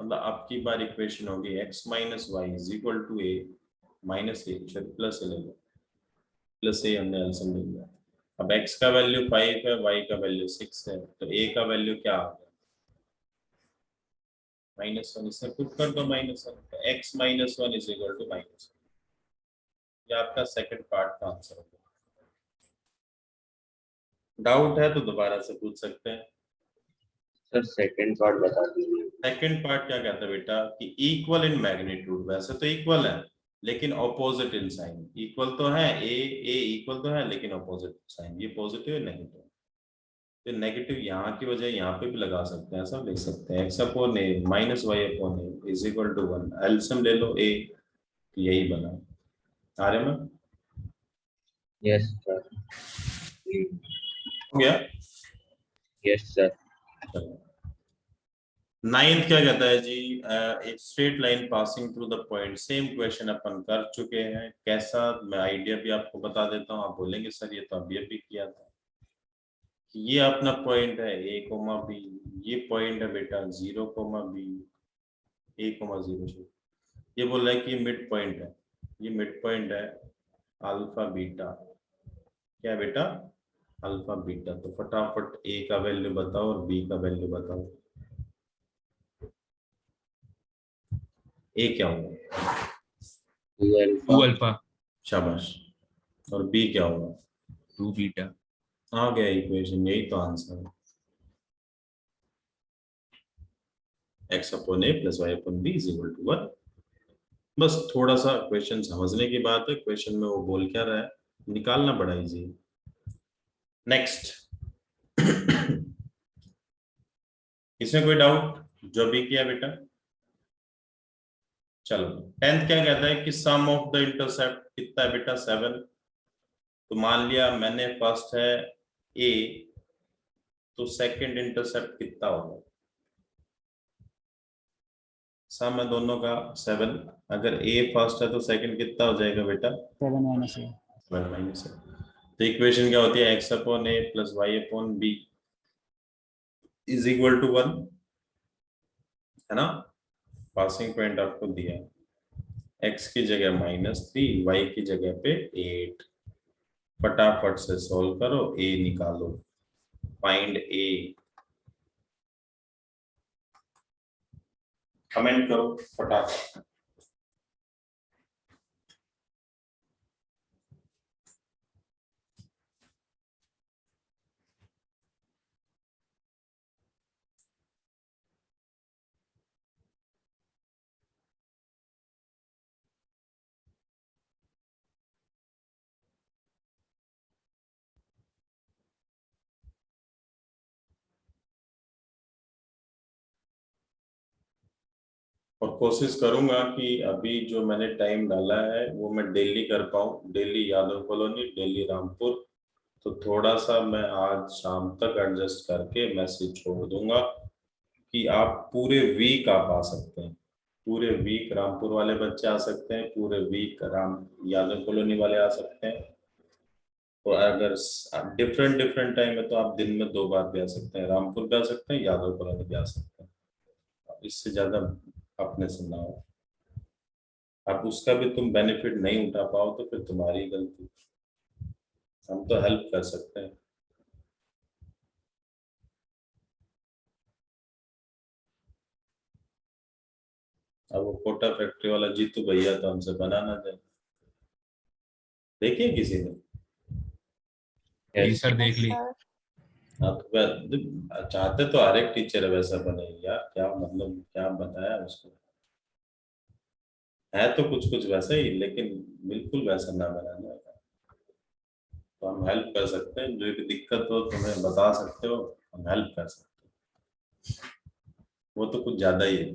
मतलब आपकी बार इक्वेशन होगी x minus y is equal to a minus a plus a, plus a हमने एलसीएम ले लिया। अब x का वैल्यू 5 है, y का वैल्यू 6 है, तो a का वैल्यू क्या आ गया, -1। इसमें पुट कर दो -1, x -1 इज इक्वल टू -1। ये आपका सेकंड पार्ट का आंसर होगा। डाउट है तो दोबारा से पूछ सकते हैं। सर सेकंड पार्ट बता दीजिए। सेकंड पार्ट क्या कहता है बेटा कि इक्वल इन मैग्नीट्यूड, वैसे तो इक्वल है लेकिन ऑपोजिट इन साइन। इक्वल तो है ए इक्वल तो है लेकिन ऑपोजिट साइन, ये पॉजिटिव है नेगेटिव। तो नेगेटिव यहाँ की वजह यहाँ पे भी लगा सकते हैं, ऐसा लिख सकते हैं x upon a minus y upon a is equal to 1। LCM ले लो ए, यही बना। आ रहे में यस सर। हो गया। Yes sir. नाइन्थ क्या कहता है जी, एक straight line passing through the point. Same question अपन कर चुके हैं, कैसा मैं आइडिया भी आपको बता देता हूँ। आप बोलेंगे सर ये तो अभी अभी किया था। ये अपना पॉइंट है ए कोमा बी, ये पॉइंट है बेटा 0 कोमा बी, ए कोमा 0 से। ये बोल रहा है कि ये मिड पॉइंट है, ये मिड पॉइंट है अल्फा बीटा। क्या है बेटा? Alpha beta. तो फटाफट ए का वैल्यू बताओ और बी का वैल्यू बताओ। ए क्या होगा? 2 अल्फा शाबाश। और बी क्या होगा? 2 बीटा। आ गया इक्वेशन, यही तो आंसर है। x upon a plus y upon b is equal to 1। बस थोड़ा सा क्वेश्चन समझने की बात है, क्वेश्चन में वो बोल क्या रहा है निकालना बड़ा इजी। नेक्स्ट इसमें कोई डाउट? जो भी किया बेटा। चलो 10th क्या कहता है कि सम ऑफ द इंटरसेप्ट कितना है बेटा? 7। तो मान लिया मैंने फर्स्ट है ए, तो सेकंड इंटरसेप्ट कितना होगा? सम है दोनों का 7। अगर ए फर्स्ट है तो सेकंड कितना हो जाएगा बेटा? 7 माइनस ए। 7 माइनस ए। तो इक्वेशन क्या होती है? X upon a plus y upon b is equal to 1, है ना? पासिंग पॉइंट आपको दिया, x की जगह -3, y की जगह पे 8। फटाफट से सॉल्व करो, a निकालो, फाइंड a। कमेंट करो फटाफट। और कोशिश करूंगा कि अभी जो मैंने टाइम डाला है वो मैं डेली कर पाऊँ। Daily Yadav colony, daily Rampur. तो थोड़ा सा मैं आज शाम तक एडजस्ट करके मैसेज छोड़ दूंगा कि आप पूरे वीक आप आ सकते हैं। पूरे वीक रामपुर वाले बच्चे आ सकते हैं, पूरे वीक राम यादव कॉलोनी वाले आ सकते हैं। और अगर डिफरेंट डिफरेंट टाइम है तो आप दिन में 2 बार भी आ सकते हैं, रामपुर भी आ सकते हैं, यादव कॉलोनी भी आ सकते हैं। इससे ज्यादा अपने से ना हो। अब उसका भी तुम बेनिफिट नहीं उठा पाओ तो फिर तुम्हारी गलती। हम तो हेल्प कर सकते हैं। अब वो कोटा फैक्ट्री वाला जीतू भैया तो हमसे बनाना जाए, देखिए किसी ने। जी सर देख ली। सर हाँ तो चाहते तो हर एक टीचर वैसा बने यार, क्या मतलब क्या बताया उसको। है तो कुछ कुछ वैसा ही, लेकिन बिल्कुल वैसा ना बनाना। तो हम हेल्प कर सकते हैं, जो भी दिक्कत हो तुम्हें बता सकते हो, हम हेल्प कर सकते हैं। वो तो कुछ ज्यादा ही है।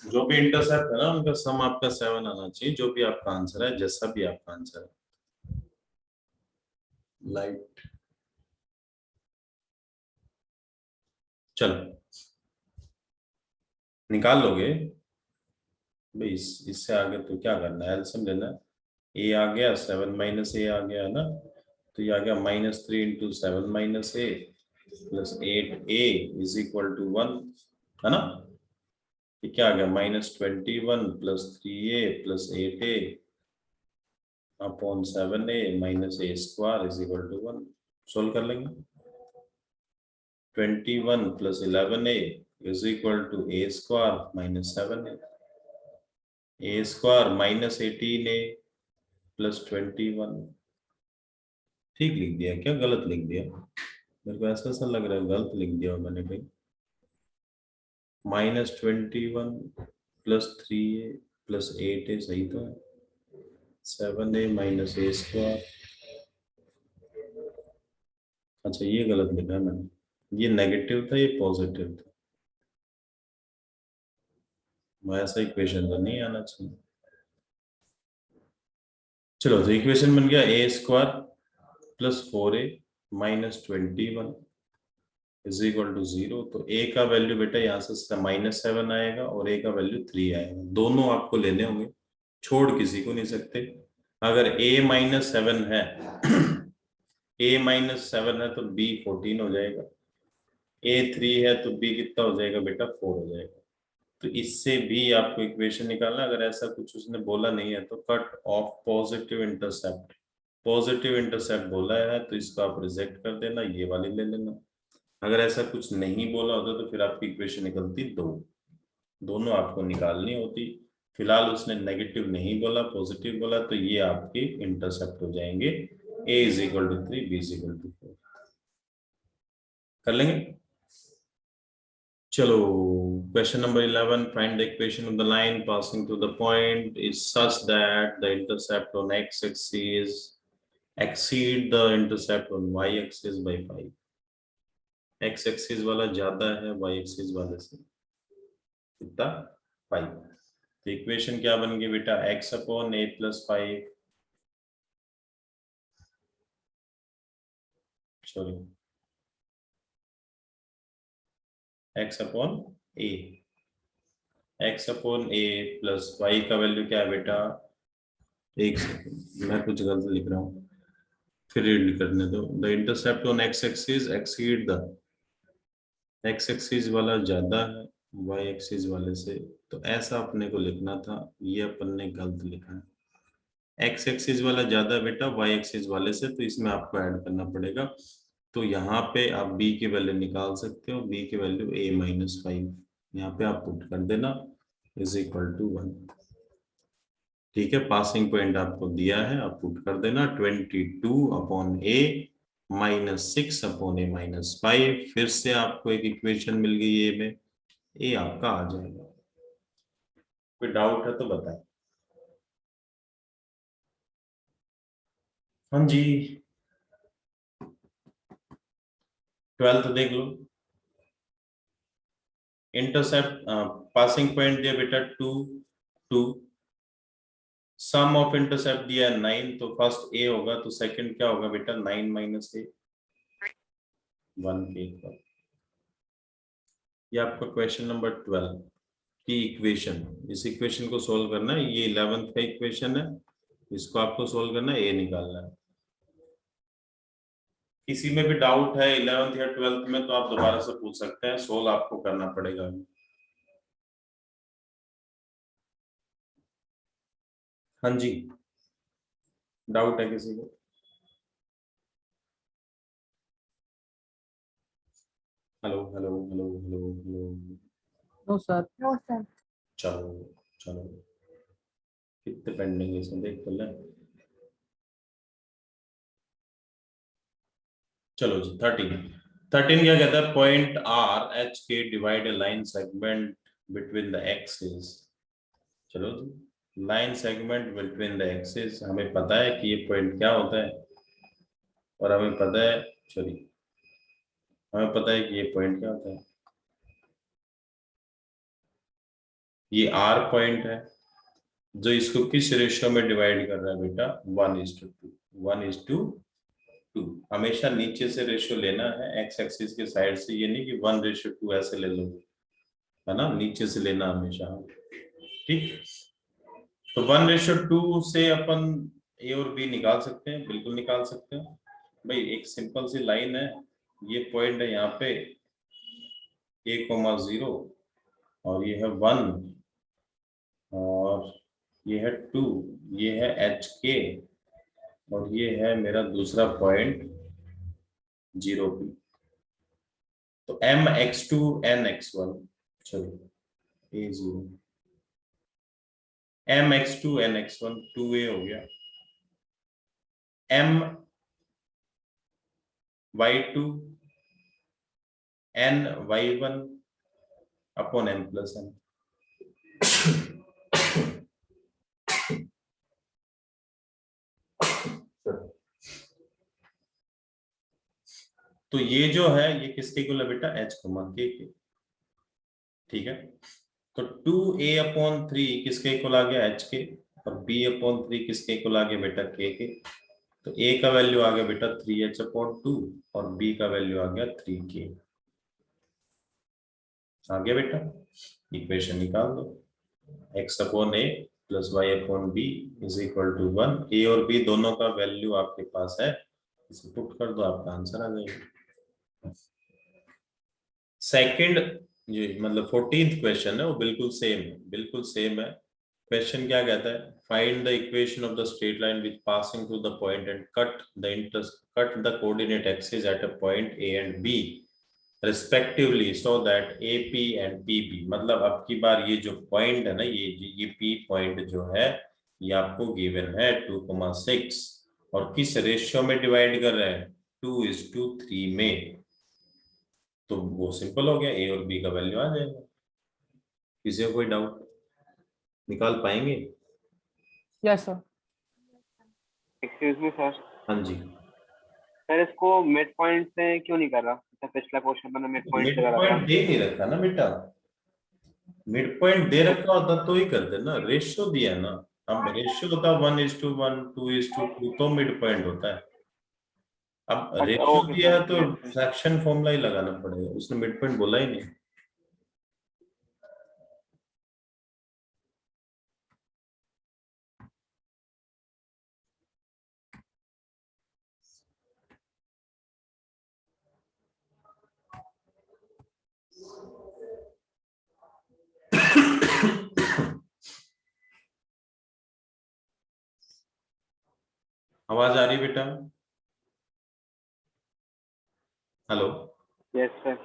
जो भी इंटरसेप्ट है ना उनका सम आपका 7 आना चाहिए, जो भी आपका आंसर है, जैसा भी आपका आंसर है। लाइट चलो निकाल लोगे भाई। इससे आगे तो क्या करना है, एलसीएम लेना है। ए आ गया, 7 माइनस ए आ गया, है ना? तो ये आ गया -3 into 7 minus a plus 8a is equal to 1, है ना? ये क्या आ गया? -21 plus 3a plus 8a upon 7a minus a square is equal to 1। Solve कर लेंगे। 21 plus 11a is equal to a square minus 7a. a square minus 18a plus 21. ठीक लिख दिया क्या गलत लिख दिया? मेरे को ऐसा लग रहा है गलत लिख दिया मैंने भाई। -21 plus 3a plus 8a सही तो है। 7a minus a square। अच्छा ये गलत लिखा है मैंने, ये नेगेटिव था ये पॉजिटिव था। ऐसा इक्वेशन तो नहीं आना चाहिए। चलो तो इक्वेशन बन गया a square plus 4a minus 21 is equal to 0। तो a का वैल्यू बेटा यहाँ से -7 आएगा और a का वैल्यू 3 आएगा। दोनों आपको लेने होंगे, छोड़ किसी को नहीं सकते। अगर a -7 है a -7 है तो b 14 हो जाएगा, a 3 है तो b कितना हो जाएगा बेटा 4 हो जाएगा। तो इससे भी आपको इक्वेशन निकालना। अगर ऐसा कुछ उसने बोला नहीं है तो cut off positive intercept, positive intercept बोला है तो इसको आप रिजेक्ट कर देना, ये वाली ले लेना। अगर ऐसा कुछ नहीं बोला होता तो फिर आपकी इक्वेशन निकलती दोनों आपको निकालनी होती। फिलहाल उसने नेगेटिव नहीं बोला, पॉजिटिव बोला, तो ये आपके इंटरसेप्ट हो जाएंगे। a is equal to 3, b is equal to 4। कर लेंगे। चलो question number 11, find the equation of the line passing through the point is such that the intercept on x axis exceed the intercept on y axis by 5। x axis वाला ज्यादा है y एक्सिस वाले से कितना 5। तो इक्वेशन क्या बन गई बेटा x upon a plus 5, sorry x upon a, x upon a plus y का वैल्यू क्या है बेटा, एक सेकंड मैं कुछ गलत लिख रहा हूँ, फिर रीड करने दो। The intercept on x axis exceed the, x axis वाला ज्यादा है y एक्सिस वाले से, तो ऐसा अपने को लिखना था, ये अपन ने गलत लिखा है। x एक्सिस वाला ज्यादा बेटा y एक्सिस वाले से, तो इसमें आपको ऐड करना पड़ेगा। तो यहाँ पे आप b की वैल्यू निकाल सकते हो, b की वैल्यू a-5 यहाँ पे आप पुट कर देना इज इक्वल टू 1। ठीक है, पासिंग पॉइंट आपको दिया है, आप पुट कर देना 22 अपॉन a -6 अपॉन a-5। फिर से आपको एक इक्वेशन मिल गई a में, a आपका आ जाएगा। कोई डाउट है तो बताएं। हाँ जी 12th देख लो। इंटरसेप्ट पासिंग पॉइंट दिया बेटा 2 2, सम ऑफ इंटरसेप्ट दिया 9, तो फर्स्ट a होगा तो सेकंड क्या होगा बेटा 9 माइनस a 1 के इक्वल। ये आपका क्वेश्चन नंबर 12 की इक्वेशन। इस इक्वेशन को सोल्व करना है, ये 11th का इक्वेशन है, इसको आपको सोल्व करना है, a निकालना है। किसी में भी डाउट है 11th या 12th में तो आप दोबारा से पूछ सकते हैं, सोल्व आपको करना पड़ेगा। हाँ जी डाउट है किसी को? Hello hello hello hello hello. No sir. No sir. चलो चलो कितने पेंडिंग है इसमें देख ले। चलो जी 13 क्या कहता है, पॉइंट आर एच के divide a line segment between the axis. चलो जी line segment between the axis, हमें पता है कि ये पॉइंट क्या होता है, और हमें पता है सॉरी हमें पता है कि ये पॉइंट क्या होता है। ये आर पॉइंट है जो इसको किस रेशियो में डिवाइड कर रहा है बेटा 1:2 1:2। हमेशा नीचे से रेशियो लेना है एक्स एक्सिस के साइड से, ये नहीं कि 1:2 ऐसे ले लो, है ना, नीचे से लेना हमेशा। ठीक, तो 1:2 से अपन ए और बी निकाल सकते हैं, बिल्कुल निकाल सकते हैं भाई। एक सिंपल सी लाइन है, ये पॉइंट है यहाँ पे a,0 और ये है 1 और ये है 2, ये है एच के और ये है मेरा दूसरा पॉइंट 0 p। तो mx2 nx1 चलो a0 mx2 nx1 2a हो गया, m y2 n y1 upon n plus n। तो ये जो है ये किसके इक्वल है बेटा, h k के, ठीक है। तो 2a अपॉन 3 किसके इक्वल आ गया, h के, और b अपॉन 3 किसके इक्वल आ गया बेटा, k के। तो a का वैल्यू आ गया बेटा 3h अपॉन 2 और b का वैल्यू आ गया 3k। आ गया बेटा, इक्वेशन निकाल दो, x upon a plus y अपॉन b is equal to 1। a और b दोनों का वैल्यू आपके पास है, इसे पुट कर दो, आपका आंसर आ जाएगा। सेकंड ये मतलब 14th क्वेश्चन है, वो बिल्कुल सेम है, बिल्कुल सेम है। क्वेश्चन क्या कहता है, find the equation of the straight line which passing through the point and cut the coordinate axis at a point a and b respectively so that AP and PB। मतलब अब की बार ये जो पॉइंट है ना, ये P पॉइंट जो है ये आपको गिवन है 2,6 और किस रेशियो में डिवाइड कर रहे हैं, 2:3 में। तो वो सिंपल हो गया, A और B का वैल्यू आ जाएगा। किसी को कोई डाउट, निकाल पाएंगे? Yes sir. Excuse me sir, हाँ जी, सर इसको मिड पॉइंट से क्यों नहीं कर रहा? तो पिछला क्वेश्चन मैंने मिड पॉइंट मिड से करा था। पॉइंट दे नहीं रखा ना बेटा, मिड पॉइंट दे रखा होता तो ही करते ना, रेशियो दिया ना। अब रेशियो होता 1:1, 2:2 तो मिड पॉइंट होता है। अब अच्छा, रेशियो ओके दिया है तो सर। फ्रैक्शन फॉर्मूला ही लगाना पड़ेगा, उसने मिड पॉइंट बोला ही नहीं। आवाज आ रही बेटा? हेलो? Yes sir.